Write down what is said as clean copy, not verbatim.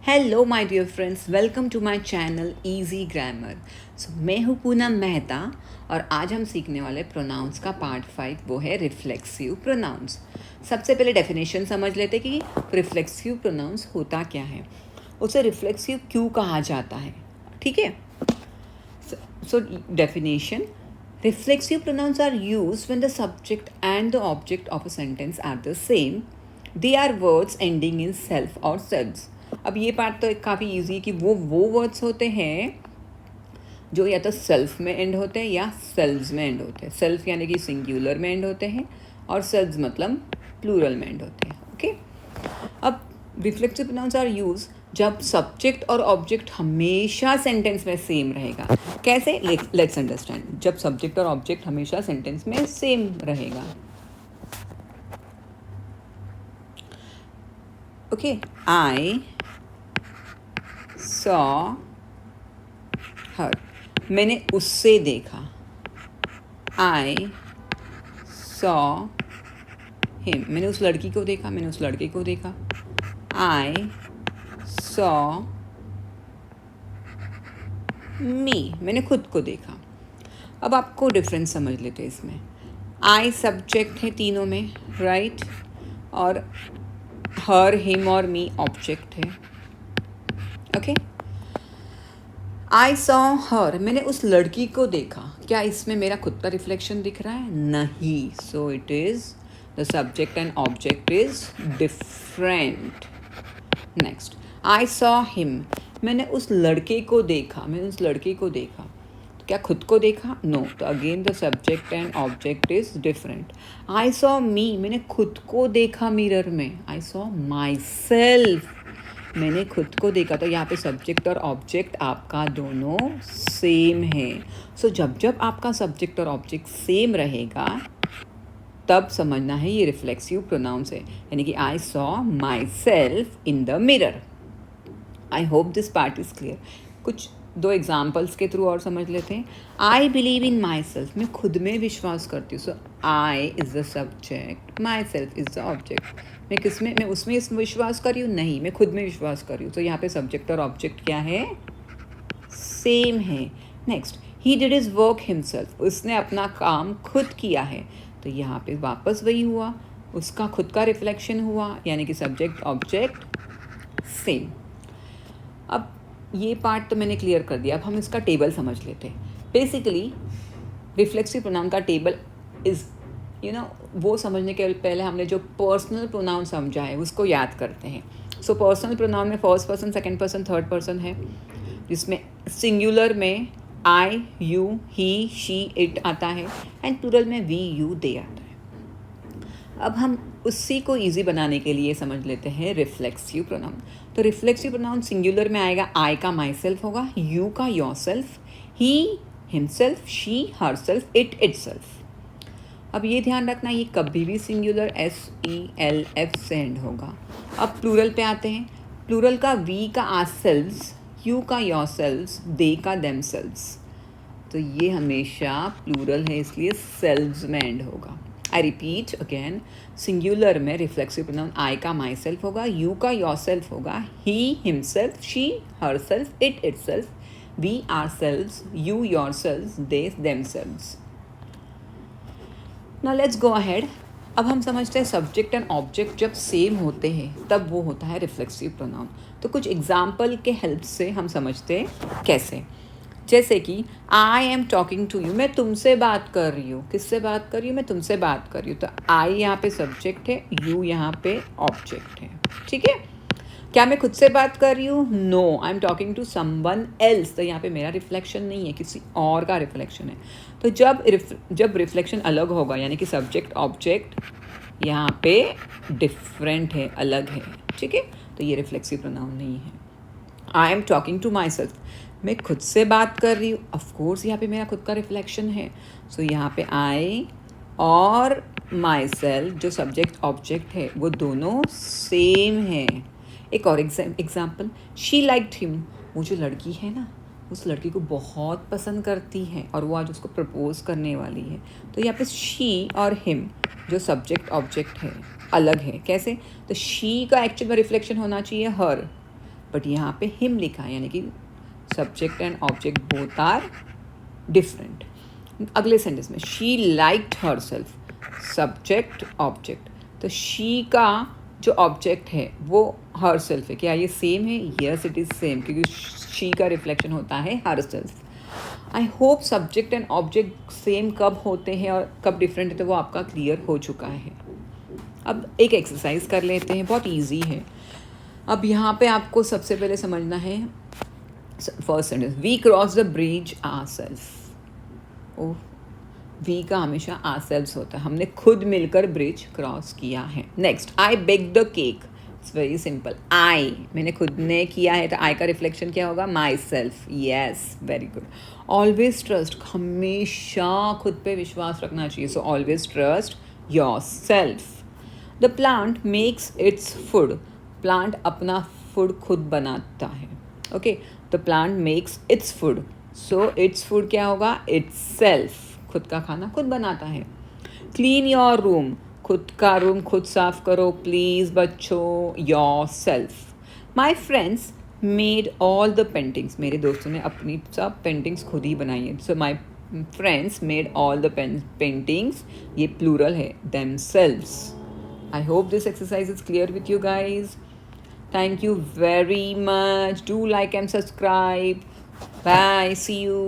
Hello my dear friends, welcome to my channel easy grammar. मैं हूँ पूनम मेहता और आज हम सीखने वाले प्रोनाउंस का पार्ट 5 वो है रिफ्लेक्सिव प्रोनाउंस। सबसे पहले डेफिनेशन समझ लेते कि रिफ्लेक्सिव प्रोनाउंस होता क्या है, उसे रिफ्लेक्सिव क्यों कहा जाता है। ठीक है, so definition: reflexive pronouns are used when the subject and the object of a sentence are the same. They are words ending in self or selves. अब ये पार्ट तो काफ़ी ईजी है कि वो वर्ड्स होते हैं जो या तो सेल्फ में एंड होते हैं या सेल्व्स में एंड होते हैं। सेल्फ यानी कि सिंगुलर में एंड होते हैं और सेल्व्स मतलब प्लूरल में एंड होते हैं। ओके, अब रिफ्लेक्सिव प्रोनाउंस आर यूज जब सब्जेक्ट और ऑब्जेक्ट हमेशा सेंटेंस में सेम रहेगा। कैसे? Let's understand. जब सब्जेक्ट और ऑब्जेक्ट हमेशा सेंटेंस में सेम रहेगा। ओके, आई सॉ हर, मैंने उससे देखा। आई सॉ हिम, मैंने उस लड़की को देखा, मैंने उस लड़के को देखा। आई सॉ मी, मैंने खुद को देखा। अब आपको डिफरेंस समझ लेते हैं इसमें। आई सब्जेक्ट है तीनों में, राइट, और हर, हिम और मी ऑब्जेक्ट है। ओके, आई सॉ हर, मैंने उस लड़की को देखा। क्या इसमें मेरा खुद का रिफ्लेक्शन दिख रहा है? नहीं। So it is the subject and object is different. Next, I saw him, मैंने उस लड़के को देखा, मैंने उस लड़के को देखा। तो क्या खुद को देखा? नो। तो again the subject and object is different. I saw me, मैंने खुद को देखा मिरर में। आई सॉ माई सेल्फ, मैंने खुद को देखा। तो यहाँ पे सब्जेक्ट और ऑब्जेक्ट आपका दोनों सेम है। सो जब जब आपका सब्जेक्ट और ऑब्जेक्ट सेम रहेगा तब समझना है ये रिफ्लेक्सिव प्रोनाउंस है, यानी कि I saw my self in the mirror. I hope this part is clear. कुछ दो एग्जाम्पल्स के थ्रू और समझ लेते हैं। I believe in my self, मैं खुद में विश्वास करती हूँ। So I is the subject, myself is the object. मैं किस में, मैं उसमें विश्वास कर रही हूँ? नहीं, मैं खुद में विश्वास कर रही हूँ। तो यहाँ पे सब्जेक्ट और ऑब्जेक्ट क्या है? सेम है। Next, he did is work himself, उसने अपना काम खुद किया है। तो यहाँ पे वापस वही हुआ, उसका खुद का रिफ्लेक्शन हुआ, यानी कि सब्जेक्ट ऑब्जेक्ट सेम। अब ये पार्ट तो मैंने क्लियर कर दिया। अब हम इसका टेबल समझ लेते हैं। बेसिकली रिफ्लेक्सिव प्रोनाउन का टेबल इज़ वो समझने के पहले हमने जो पर्सनल प्रोनाउन समझा है उसको याद करते हैं। सो पर्सनल प्रोनाउन में first person, second person, third person है, जिसमें सिंगुलर में आई, यू, ही, शी, इट आता है एंड प्लूरल में वी, यू, दे आता है। अब हम उसी को इजी बनाने के लिए समझ लेते हैं रिफ्लेक्सिव प्रोनाउन। तो रिफ्लेक्सिव प्रोनाउन सिंगुलर में आएगा, आई का माई सेल्फ होगा, यू का your self, he himself, she herself, it itself. अब ये ध्यान रखना, ये कभी भी सिंगुलर SELF से एंड होगा। अब प्लूरल पे आते हैं। प्लूरल का वी का आर सेल्व्स, यू का योर सेल्व्स, दे का देम सेल्व्स। तो ये हमेशा प्लूरल है इसलिए सेल्व्स में एंड होगा। आई रिपीट अगेन, सिंगुलर में रिफ्लेक्सिव प्रोनाउन आई का माई सेल्फ होगा, यू का योर सेल्फ होगा, he himself, she herself, it itself, we ourselves, you yourselves, they themselves. Now let's go ahead. अब हम समझते हैं subject and object जब same होते हैं तब वो होता है रिफ्लेक्सिव प्रोनाउन। तो कुछ एग्जाम्पल के हेल्प से हम समझते हैं कैसे। जैसे कि I am talking to you, मैं तुमसे बात कर रही हूँ। किससे बात कर रही हूँ? मैं तुमसे बात कर रही हूँ। तो आई यहाँ पे सब्जेक्ट है, यू यहाँ पे ऑब्जेक्ट है। ठीक है, क्या मैं खुद से बात कर रही हूँ? No, I am talking to someone else. तो यहाँ पे मेरा रिफ्लेक्शन नहीं है, किसी और का रिफ्लेक्शन है। तो जब रिफ्लेक्शन अलग होगा, यानी कि सब्जेक्ट ऑब्जेक्ट यहाँ पे डिफरेंट है, अलग है। ठीक है, तो ये रिफ्लेक्सिव प्रोनाउन नहीं है। I am talking to myself, मैं खुद से बात कर रही हूँ। ऑफकोर्स यहाँ पे मेरा खुद का रिफ्लेक्शन है। सो यहाँ पे आई और माई सेल्फ जो सब्जेक्ट ऑब्जेक्ट है वो दोनों सेम है। एक और एग्जाम्पल, शी लाइक्ड हिम, वो जो लड़की है ना उस लड़की को बहुत पसंद करती है और वो आज उसको प्रपोज करने वाली है। तो यहाँ पे शी और हिम जो सब्जेक्ट ऑब्जेक्ट है अलग है। कैसे? तो शी का एक्चुअल में रिफ्लेक्शन होना चाहिए हर, बट यहाँ पे हिम लिखा है, यानी कि subject and object both are different. अगले सेंटेंस में she liked herself, subject object. तो शी का जो ऑब्जेक्ट है वो हर सेल्फ है. क्या ये सेम है? यस इट इज़ सेम, क्योंकि शी का रिफ्लेक्शन होता है her self. I hope subject and object same कब होते हैं और कब डिफरेंट है तो वो आपका क्लियर हो चुका है. अब एक एक्सरसाइज कर लेते हैं, बहुत ईजी है. अब यहाँ पे आपको सबसे पहले समझना है first sentence, we cross the bridge ourselves. Oh, we का हमेशा आर सेल्फ होता है, हमने खुद मिलकर ब्रिज क्रॉस किया है. Next, I bake the cake. It's very simple. I मैंने खुद ने किया है तो आई का रिफ्लेक्शन क्या होगा? My self. Yes, very good. Always trust, हमेशा खुद पे विश्वास रखना चाहिए. So always trust your self. The plant makes its food. Plant अपना फूड खुद बनाता है. Okay, the plant makes its food. So its food क्या होगा? It's self. खुद का खाना खुद बनाता है. क्लीन योर रूम, खुद का रूम खुद साफ करो प्लीज़ बच्चों. Your self. My friends made all the paintings. मेरे दोस्तों ने अपनी सब पेंटिंग्स खुद ही बनाई है. So my friends made all the paintings, ये प्लूरल है, themselves. I hope this exercise is clear with you guys. Thank you very much. Do like and subscribe. Bye. See you.